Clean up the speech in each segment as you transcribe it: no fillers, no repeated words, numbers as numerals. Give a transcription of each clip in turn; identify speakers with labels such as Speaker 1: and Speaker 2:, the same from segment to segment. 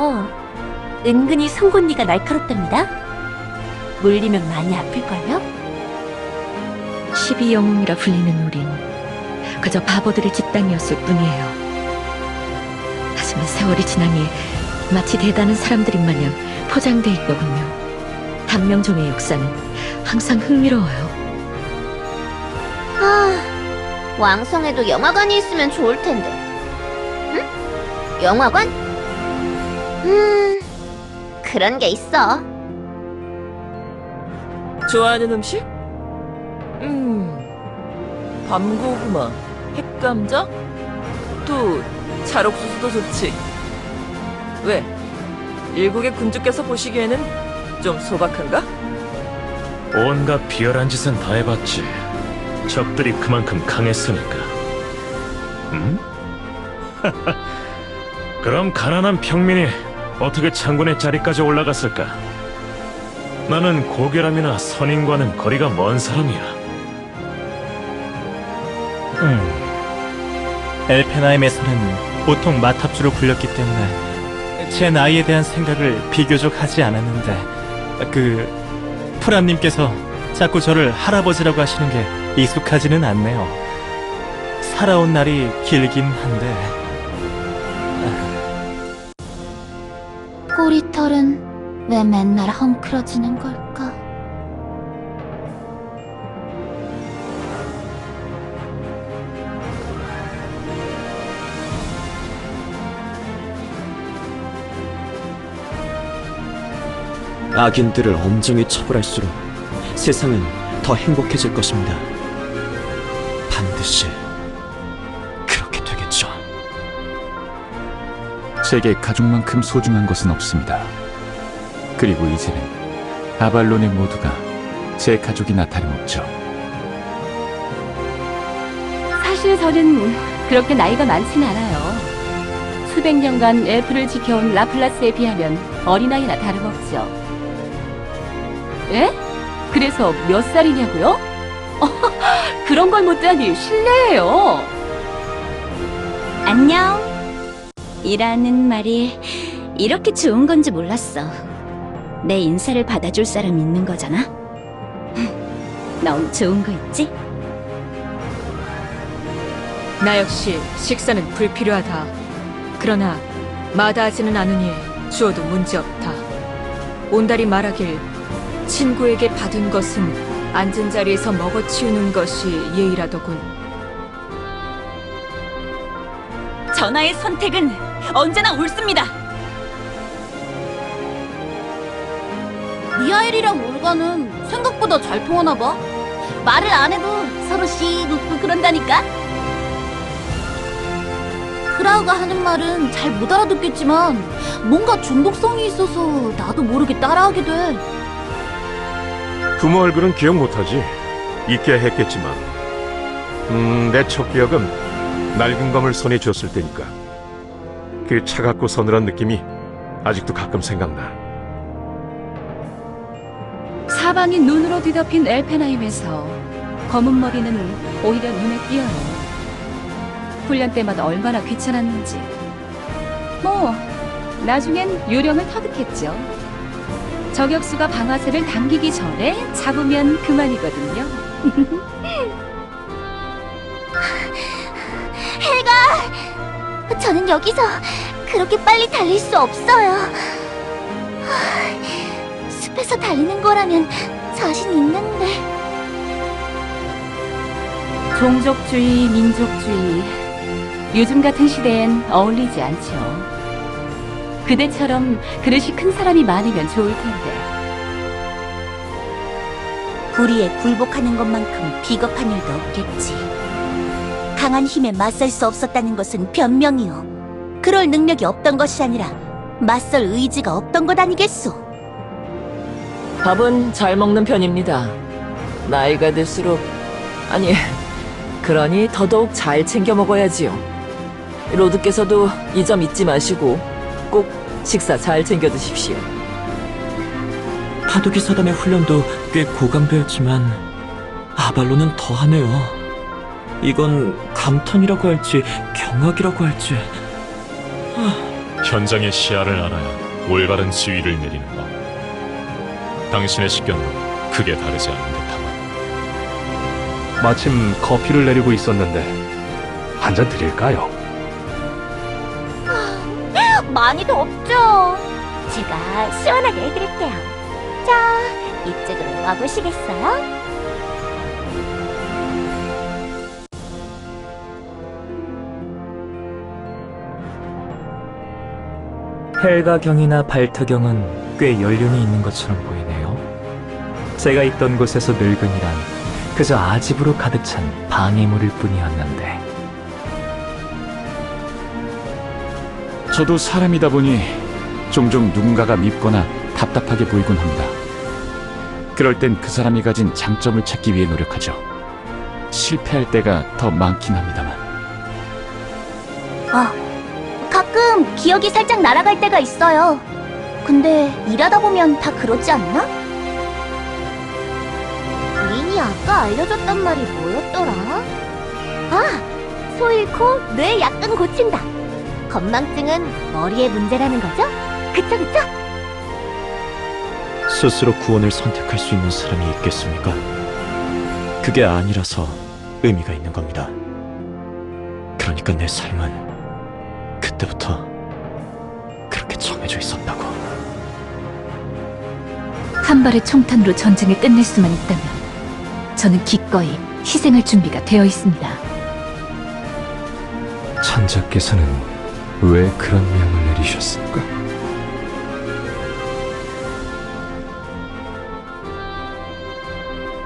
Speaker 1: 있어요. 은근히 송곳니가 날카롭답니다. 물리면 많이 아플걸요?
Speaker 2: 12영웅이라 불리는 우린 그저 바보들의 집단이었을 뿐이에요. 하지만 세월이 지나니 마치 대단한 사람들인 마냥 포장돼 있더군요. 단명종의 역사는 항상 흥미로워요.
Speaker 1: 왕성에도 영화관이 있으면 좋을 텐데. 응? 영화관? 그런 게 있어.
Speaker 3: 좋아하는 음식? 밤고구마, 햇감자? 또 찰옥수수도 좋지. 왜? 일국의 군주께서 보시기에는 좀 소박한가?
Speaker 4: 온갖 비열한 짓은 다 해봤지. 적들이 그만큼 강했으니까. 그럼 가난한 평민이 어떻게 장군의 자리까지 올라갔을까? 나는 고결함이나 선인과는 거리가 먼 사람이야.
Speaker 5: 엘펜하임에서는 보통 마탑주로 불렸기 때문에 제 나이에 대한 생각을 비교적 하지 않았는데 프람님께서 자꾸 저를 할아버지라고 하시는 게 익숙하지는 않네요. 살아온 날이 길긴 한데.
Speaker 1: 꼬리털은 왜 맨날 헝클어지는 걸까?
Speaker 6: 악인들을 엄정히 처벌할수록 세상은 더 행복해질 것입니다. 반드시 그렇게 되겠죠.
Speaker 7: 제게 가족만큼 소중한 것은 없습니다. 그리고 이제는 아발론의 모두가 제 가족이나 다름없죠.
Speaker 2: 사실 저는 그렇게 나이가 많진 않아요. 수백 년간 엘프를 지켜온 라플라스에 비하면 어린아이나 다름없죠. 예? 그래서 몇 살이냐고요? 그런 걸 묻다니 실례예요.
Speaker 1: 안녕. 이라는 말이 이렇게 좋은 건지 몰랐어. 내 인사를 받아줄 사람 있는 거잖아. 너무 좋은 거 있지?
Speaker 8: 나 역시 식사는 불필요하다. 그러나 마다하지는 않으니 주어도 문제없다. 온달이 말하길 친구에게 받은 것은 앉은 자리에서 먹어치우는 것이 예의라더군.
Speaker 1: 전하의 선택은 언제나 옳습니다. 미하엘이랑 올가는 생각보다 잘 통하나 봐. 말을 안 해도 서로 씩 웃고 그런다니까. 크라우가 하는 말은 잘 못 알아듣겠지만 뭔가 중독성이 있어서 나도 모르게 따라하게 돼.
Speaker 9: 부모 얼굴은 기억 못하지. 잊게 했겠지만 내 첫 기억은 낡은 검을 손에 쥐었을 때니까. 그 차갑고 서늘한 느낌이 아직도 가끔 생각나.
Speaker 2: 사방이 눈으로 뒤덮인 엘펜하임에서 검은 머리는 오히려 눈에 띄어요. 훈련 때마다 얼마나 귀찮았는지. 나중엔 요령을 터득했죠. 저격수가 방아쇠를 당기기 전에 잡으면 그만이거든요.
Speaker 1: 헬가! 저는 여기서 그렇게 빨리 달릴 수 없어요. 숲에서 달리는 거라면 자신 있는데.
Speaker 2: 종족주의, 민족주의, 요즘 같은 시대엔 어울리지 않죠. 그대처럼 그릇이 큰 사람이 많으면 좋을 텐데.
Speaker 1: 불의에 굴복하는 것만큼 비겁한 일도 없겠지. 강한 힘에 맞설 수 없었다는 것은 변명이요. 그럴 능력이 없던 것이 아니라 맞설 의지가 없던 것 아니겠소?
Speaker 3: 밥은 잘 먹는 편입니다. 나이가 들수록, 그러니 더더욱 잘 챙겨 먹어야지요. 로드께서도 이 점 잊지 마시고 꼭 식사 잘 챙겨 드십시오.
Speaker 6: 파도기 사단의 훈련도 꽤 고강도였지만 아발론은 더하네요. 이건 감탄이라고 할지 경악이라고 할지.
Speaker 4: 현장의 시야를 알아야 올바른 지휘를 내리는 법. 당신의 식견도 크게 다르지 않은 듯하고.
Speaker 10: 마침 커피를 내리고 있었는데 한 잔 드릴까요?
Speaker 1: 많이 덥죠? 제가 시원하게 해드릴게요. 자, 이쪽으로 와보시겠어요?
Speaker 6: 헬가경이나 발트경은 꽤 연륜이 있는 것처럼 보이네요. 제가 있던 곳에서 늙은이란 그저 아집으로 가득 찬 방해물일 뿐이었는데.
Speaker 7: 저도 사람이다 보니 종종 누군가가 밉거나 답답하게 보이곤 합니다. 그럴 땐 그 사람이 가진 장점을 찾기 위해 노력하죠. 실패할 때가 더 많긴 합니다만.
Speaker 1: 가끔 기억이 살짝 날아갈 때가 있어요. 근데 일하다 보면 다 그러지 않나? 린이 아까 알려줬단 말이 뭐였더라? 소 잃고 뇌 약간 고친다. 건망증은 머리의 문제라는 거죠? 그쵸?
Speaker 10: 스스로 구원을 선택할 수 있는 사람이 있겠습니까? 그게 아니라서 의미가 있는 겁니다. 그러니까 내 삶은 그때부터 그렇게 정해져 있었다고.
Speaker 2: 한 발의 총탄으로 전쟁을 끝낼 수만 있다면 저는 기꺼이 희생할 준비가 되어 있습니다.
Speaker 10: 천자께서는 왜 그런 명을 내리셨을까?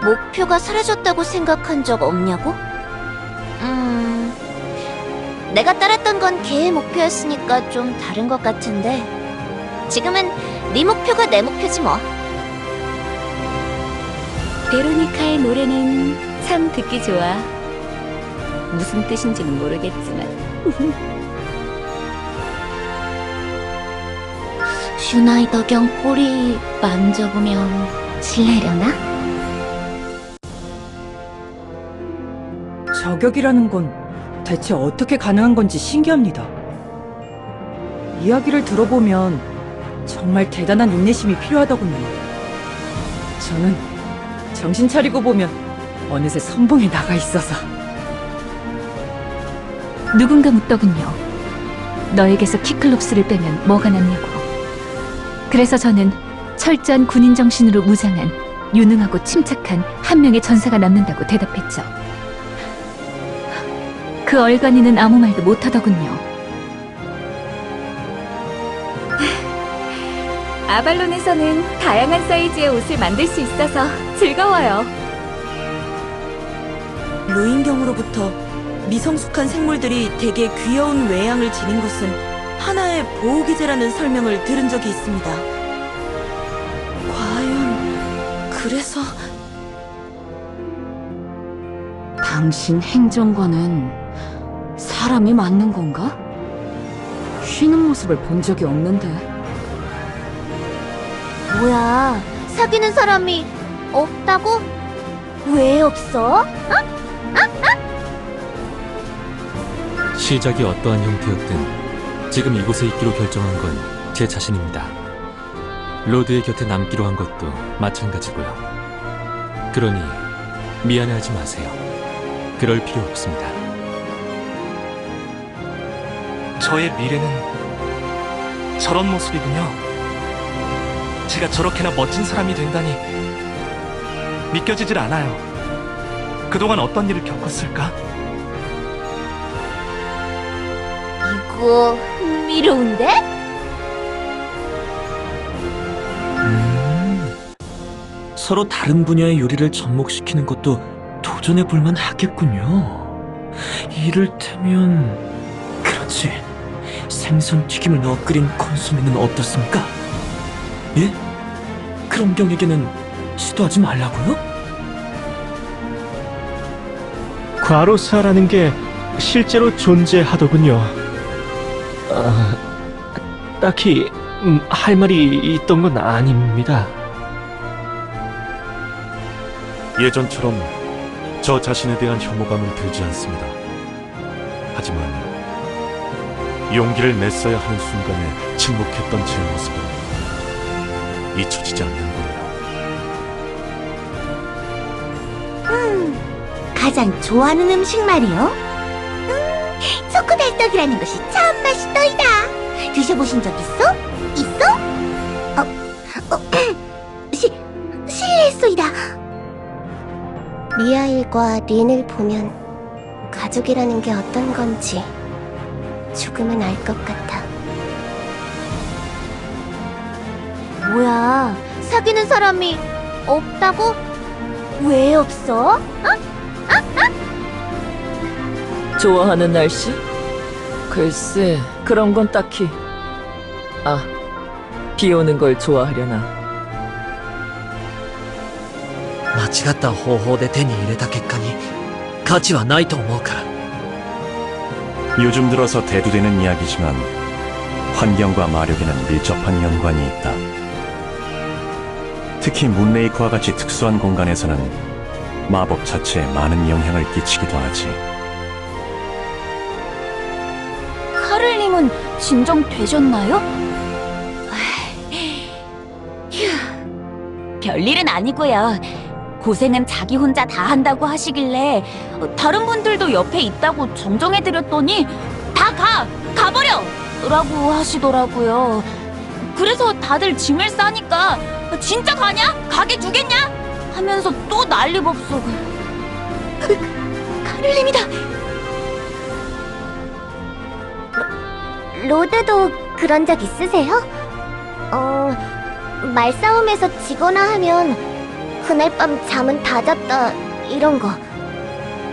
Speaker 1: 목표가 사라졌다고 생각한 적 없냐고? 내가 따랐던 건 걔의 목표였으니까 좀 다른 것 같은데 지금은 네 목표가 내 목표지 뭐. 베로니카의 노래는 참 듣기 좋아. 무슨 뜻인지는 모르겠지만 슈나이더경 꼬리 만져보면 실례려나?
Speaker 11: 저격이라는 건 대체 어떻게 가능한 건지 신기합니다. 이야기를 들어보면 정말 대단한 인내심이 필요하더군요. 저는 정신 차리고 보면 어느새 선봉에 나가 있어서.
Speaker 2: 누군가 묻더군요. 너에게서 키클롭스를 빼면 뭐가 남냐고. 그래서 저는 철저한 군인 정신으로 무장한 유능하고 침착한 한 명의 전사가 남는다고 대답했죠. 그 얼간이는 아무 말도 못하더군요. 아발론에서는 다양한 사이즈의 옷을 만들 수 있어서 즐거워요.
Speaker 12: 루인경으로부터 미성숙한 생물들이 되게 귀여운 외양을 지닌 것은 하나의 보호기제라는 설명을 들은 적이 있습니다. 과연 그래서...
Speaker 2: 당신 행정관은 사람이 맞는 건가? 쉬는 모습을 본 적이 없는데.
Speaker 1: 뭐야, 사귀는 사람이 없다고? 왜 없어?
Speaker 6: 시작이 어떠한 형태였든 지금 이곳에 있기로 결정한 건 제 자신입니다. 로드의 곁에 남기로 한 것도 마찬가지고요. 그러니 미안해하지 마세요. 그럴 필요 없습니다.
Speaker 5: 저의 미래는 저런 모습이군요. 제가 저렇게나 멋진 사람이 된다니 믿겨지질 않아요. 그동안 어떤 일을 겪었을까?
Speaker 1: 이거 흥미로운데?
Speaker 6: 서로 다른 분야의 요리를 접목시키는 것도 도전해 볼만 하겠군요. 이를테면 그렇지, 생선 튀김을 넣어 끓인 콘소메는 어떻습니까? 예? 그런 경에게는 시도하지 말라고요?
Speaker 5: 과로사라는 게 실제로 존재하더군요. 딱히 할 말이 있던 건 아닙니다.
Speaker 10: 예전처럼 저 자신에 대한 혐오감은 들지 않습니다. 하지만
Speaker 4: 용기를 냈어야 하는 순간에 침묵했던 제 모습은 잊혀지지 않는 거예요.
Speaker 1: 가장 좋아하는 음식 말이요? 초코달떡이라는 것이 참 맛있더이다. 드셔보신 적 있어? 있어? 실례했소이다.
Speaker 13: 미하일과 린을 보면 가족이라는 게 어떤 건지 조금은 알 것 같아.
Speaker 1: 뭐야, 사귀는 사람이 없다고? 왜 없어?
Speaker 3: 좋아하는 날씨? 글쎄, 그런 건 딱히. 비 오는 걸 좋아하려나.
Speaker 14: 間違った方法で手に入れた結果に価値はないと思うから。
Speaker 15: 요즘 들어서 대두되는 이야기지만 환경과 마력에는 밀접한 연관이 있다. 특히 문레이크와 같이 특수한 공간에서는 마법 자체에 많은 영향을 끼치기도 하지.
Speaker 1: 카를님은 진정되셨나요? 휴, 별일은 아니고요. 고생은 자기 혼자 다 한다고 하시길래 다른 분들도 옆에 있다고 정정해드렸더니 다 가버려! 라고 하시더라고요. 그래서 다들 짐을 싸니까 진짜 가냐? 가게 두겠냐? 하면서 또 난리법석을. 카를님이다!
Speaker 13: 로드도 그런 적 있으세요? 말싸움에서 지거나 하면 그날 밤 잠은 다 잤다 이런 거.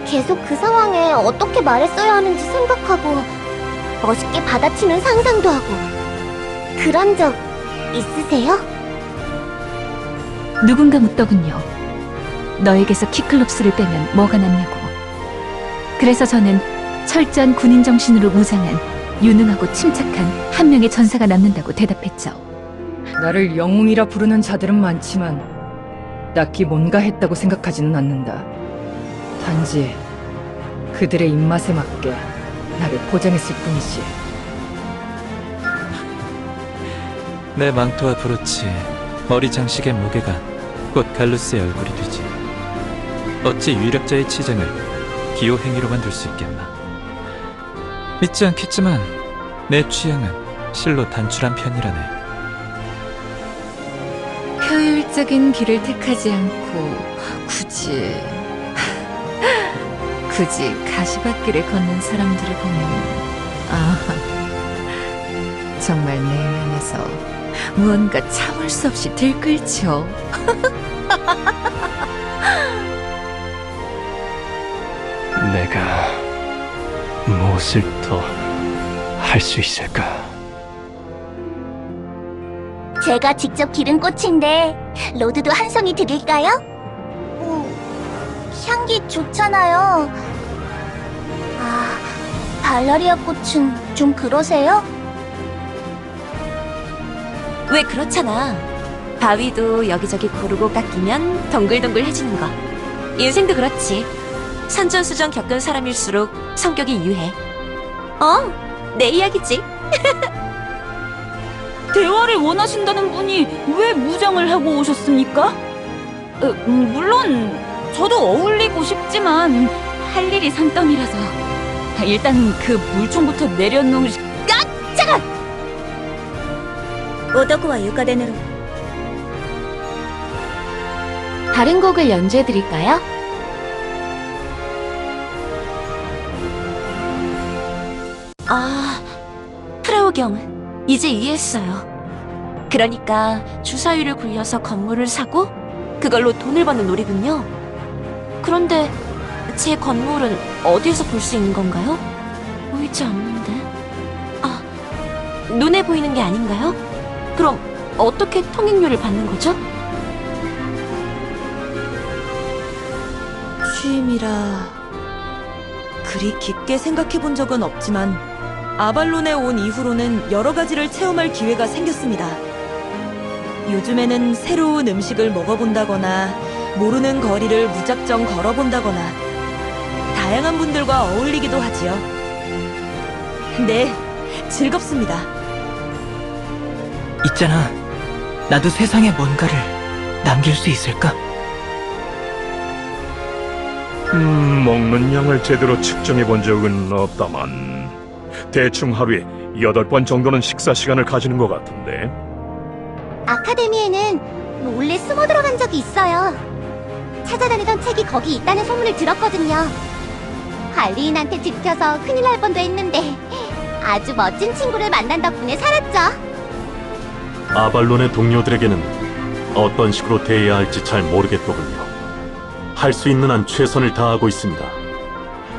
Speaker 13: 계속 그 상황에 어떻게 말했어야 하는지 생각하고 멋있게 받아치는 상상도 하고. 그런 적 있으세요?
Speaker 2: 누군가 묻더군요. 너에게서 키클롭스를 빼면 뭐가 남냐고. 그래서 저는 철저한 군인 정신으로 무장한 유능하고 침착한 한 명의 전사가 남는다고 대답했죠.
Speaker 11: 나를 영웅이라 부르는 자들은 많지만 딱히 뭔가 했다고 생각하지는 않는다. 단지 그들의 입맛에 맞게 나를 포장했을 뿐이지.
Speaker 5: 내 망토와 브로치, 머리 장식의 무게가 곧 갈루스의 얼굴이 되지. 어찌 유력자의 치장을 기호 행위로만 둘 수 있겠나. 믿지 않겠지만 내 취향은 실로 단출한 편이라네.
Speaker 8: 효율적인 길을 택하지 않고 굳이 가시밭길을 걷는 사람들을 보면 정말 내면에서 무언가 참을 수 없이 들끓죠.
Speaker 10: 내가 무엇을 더 할 수 있을까?
Speaker 1: 제가 직접 기른 꽃인데 로드도 한 송이 드릴까요? 향기 좋잖아요. 발라리아 꽃은 좀 그러세요? 왜 그렇잖아. 바위도 여기저기 고르고 깎이면 동글동글해지는 거. 인생도 그렇지. 산전수전 겪은 사람일수록 성격이 유해. 내 이야기지. 대화를 원하신다는 분이 왜 무장을 하고 오셨습니까? 물론 저도 어울리고 싶지만 할 일이 산더미라서 일단 그 물총부터 내려놓으시... 잠깐! 오더구와 유가덴으로
Speaker 13: 다른 곡을 연주해드릴까요?
Speaker 1: 프레오경, 이제 이해했어요. 그러니까 주사위를 굴려서 건물을 사고 그걸로 돈을 버는 놀이군요. 그런데 제 건물은 어디에서 볼 수 있는 건가요? 보이지 않는데. 눈에 보이는 게 아닌가요? 그럼 어떻게 통행료를 받는 거죠?
Speaker 12: 취임이라 그리 깊게 생각해 본 적은 없지만 아발론에 온 이후로는 여러 가지를 체험할 기회가 생겼습니다. 요즘에는 새로운 음식을 먹어본다거나 모르는 거리를 무작정 걸어본다거나 다양한 분들과 어울리기도 하지요. 네, 즐겁습니다.
Speaker 16: 있잖아, 나도 세상에 뭔가를 남길 수 있을까?
Speaker 9: 먹는 양을 제대로 측정해 본 적은 없다만 대충 하루에 8번 정도는 식사 시간을 가지는 것 같은데.
Speaker 13: 아카데미에는 몰래 숨어 들어간 적이 있어요. 찾아다니던 책이 거기 있다는 소문을 들었거든요. 관리인한테 들켜서 큰일 날 뻔도 했는데 아주 멋진 친구를 만난 덕분에 살았죠.
Speaker 10: 아발론의 동료들에게는 어떤 식으로 대해야 할지 잘 모르겠더군요. 할 수 있는 한 최선을 다하고 있습니다.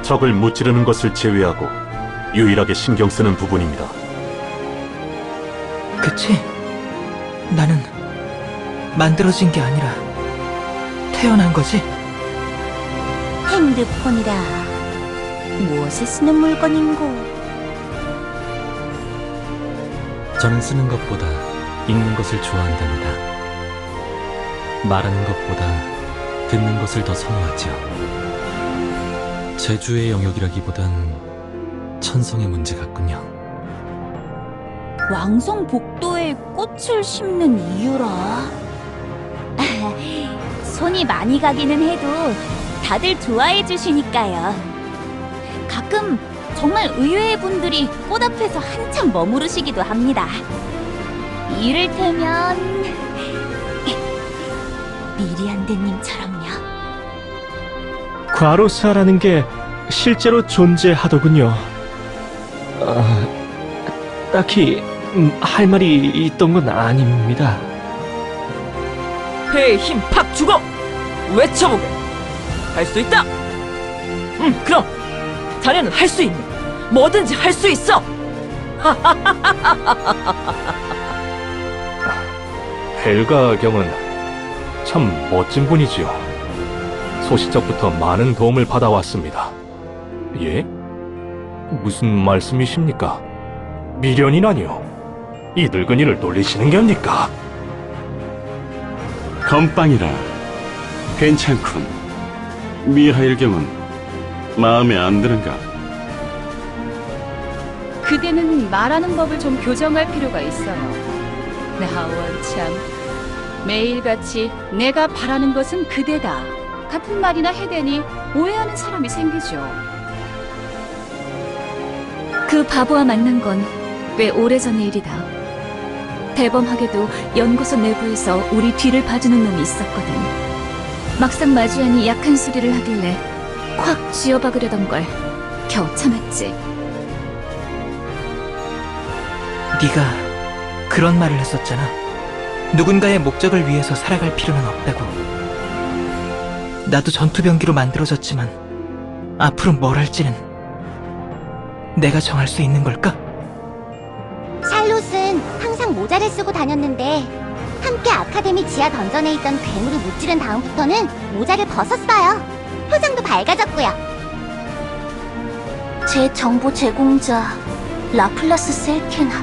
Speaker 10: 적을 무찌르는 것을 제외하고 유일하게 신경 쓰는 부분입니다.
Speaker 16: 그치? 나는 만들어진 게 아니라 태어난 거지?
Speaker 1: 핸드폰이라 무엇에 쓰는 물건인고.
Speaker 6: 저는 쓰는 것보다 읽는 것을 좋아한답니다. 말하는 것보다 듣는 것을 더 선호하지요. 재주의 영역이라기보단 천성의 문제 같군요.
Speaker 1: 왕성복도에 꽃을 심는 이유라. 손이 많이 가기는 해도 다들 좋아해 주시니까요. 가끔 정말 의외의 분들이 꽃 앞에서 한참 머무르시기도 합니다. 이를테면 미리안드님처럼요.
Speaker 5: 과로사라는 게 실제로 존재하더군요. 딱히 할 말이 있던 건 아닙니다.
Speaker 3: 폐에 힘 팍 주고 외쳐보게. 할 수 있다. 그럼 자네는 할 수 있네. 뭐든지 할 수 있어.
Speaker 10: 헬가 경은 참 멋진 분이지요. 소시적부터 많은 도움을 받아왔습니다. 예? 무슨 말씀이십니까? 미련이라니요. 이 늙은이를 놀리시는 겁니까?
Speaker 17: 건빵이라 괜찮군. 미하일 경은 마음에 안 드는가?
Speaker 2: 그대는 말하는 법을 좀 교정할 필요가 있어요. 나원 참, 매일같이 내가 바라는 것은 그대다 같은 말이나 해대니 오해하는 사람이 생기죠. 그 바보와 만난 건 꽤 오래전의 일이다. 대범하게도 연구소 내부에서 우리 뒤를 봐주는 놈이 있었거든. 막상 마주하니 약한 소리를 하길래 콱 쥐어박으려던 걸 겨우 참았지.
Speaker 16: 네가 그런 말을 했었잖아. 누군가의 목적을 위해서 살아갈 필요는 없다고. 나도 전투병기로 만들어졌지만 앞으로 뭘 할지는 내가 정할 수 있는 걸까?
Speaker 13: 샬롯은 항상 모자를 쓰고 다녔는데 함께 아카데미 지하 던전에 있던 괴물을 무찌른 다음부터는 모자를 벗었어요. 표정도 밝아졌고요.
Speaker 1: 제 정보 제공자 라플라스 셀케나.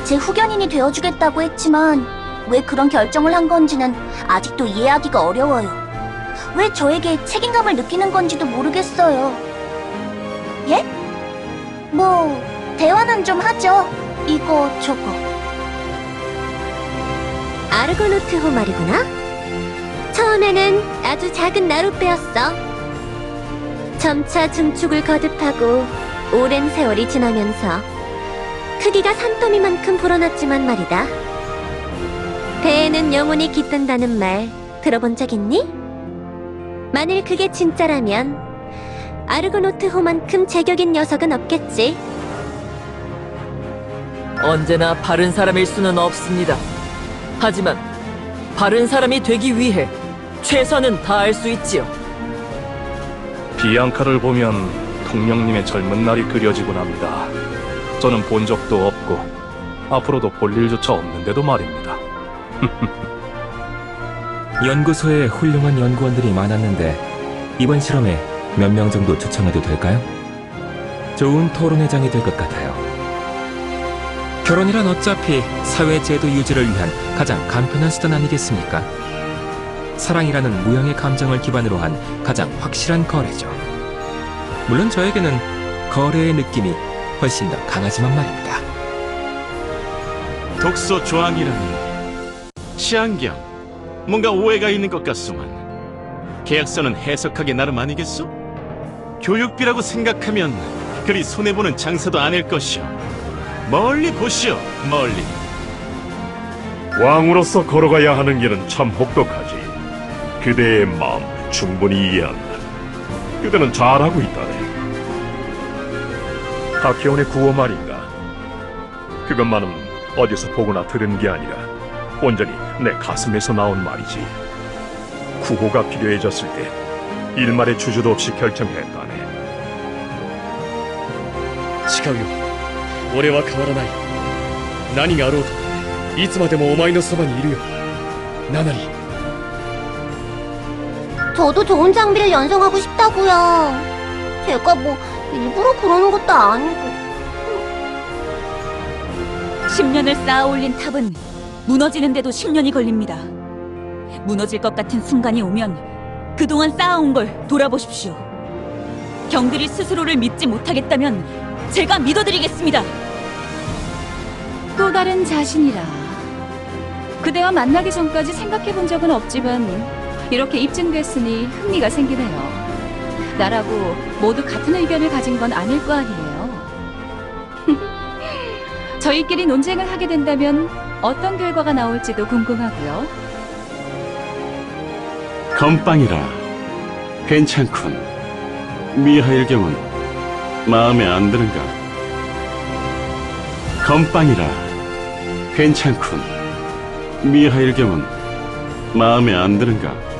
Speaker 1: 제 후견인이 되어주겠다고 했지만 왜 그런 결정을 한 건지는 아직도 이해하기가 어려워요. 왜 저에게 책임감을 느끼는 건지도 모르겠어요. 예? 뭐 대화는 좀 하죠. 이거 저거.
Speaker 13: 아르고노트 호말이구나. 처음에는 아주 작은 나룻배였어. 점차 증축을 거듭하고 오랜 세월이 지나면서 크기가 산더미만큼 불어났지만 말이다. 배에는 영혼이 깃든다는 말 들어본 적 있니? 만일 그게 진짜라면 아르고노트 호만큼 제격인 녀석은 없겠지.
Speaker 3: 언제나 바른 사람일 수는 없습니다. 하지만 바른 사람이 되기 위해 최선은 다할 수 있지요.
Speaker 10: 비앙카를 보면 통령님의 젊은 날이 그려지곤 합니다. 저는 본 적도 없고 앞으로도 볼 일조차 없는데도 말입니다.
Speaker 18: 연구소에 훌륭한 연구원들이 많았는데 이번 실험에 몇 명 정도 추천해도 될까요? 좋은 토론회장이 될 것 같아요. 결혼이란 어차피 사회제도 유지를 위한 가장 간편한 수단 아니겠습니까? 사랑이라는 무형의 감정을 기반으로 한 가장 확실한 거래죠. 물론 저에게는 거래의 느낌이 훨씬 더 강하지만 말입니다.
Speaker 17: 독소 조항이라니. 시안경, 뭔가 오해가 있는 것 같소만. 계약서는 해석하기 나름 아니겠소? 교육비라고 생각하면 그리 손해보는 장사도 아닐 것이오. 멀리 보시오, 멀리.
Speaker 9: 왕으로서 걸어가야 하는 길은 참 혹독하지. 그대의 마음 충분히 이해한다. 그대는 잘하고 있다네. 하키온의 구호 말인가? 그것만은 어디서 보거나 들은 게 아니라 온전히 내 가슴에서 나온 말이지. 구호가 필요해졌을 때 일말의 주저도 없이 결정했다네.
Speaker 19: 誓うよ。俺は変わらない。何があろうといつまでもお前のそばにいるよ。ナナリ。
Speaker 13: 저도 좋은 장비를 연성하고 싶다고요. 제가 뭐 일부러 그러는 것도 아니고.
Speaker 1: 10년을 쌓아 올린 탑은 무너지는데도 10년이 걸립니다. 무너질 것 같은 순간이 오면 그동안 쌓아온 걸 돌아보십시오. 경들이 스스로를 믿지 못하겠다면 제가 믿어드리겠습니다.
Speaker 2: 또 다른 자신이라. 그대와 만나기 전까지 생각해본 적은 없지만 이렇게 입증됐으니 흥미가 생기네요. 나라고 모두 같은 의견을 가진 건 아닐 거 아니에요. 저희끼리 논쟁을 하게 된다면 어떤 결과가 나올지도 궁금하고요.
Speaker 17: 건빵이라. 괜찮군. 미하일 경은 마음에 안 드는가? 건빵이라. 괜찮군. 미하일 경은 마음에 안 드는가?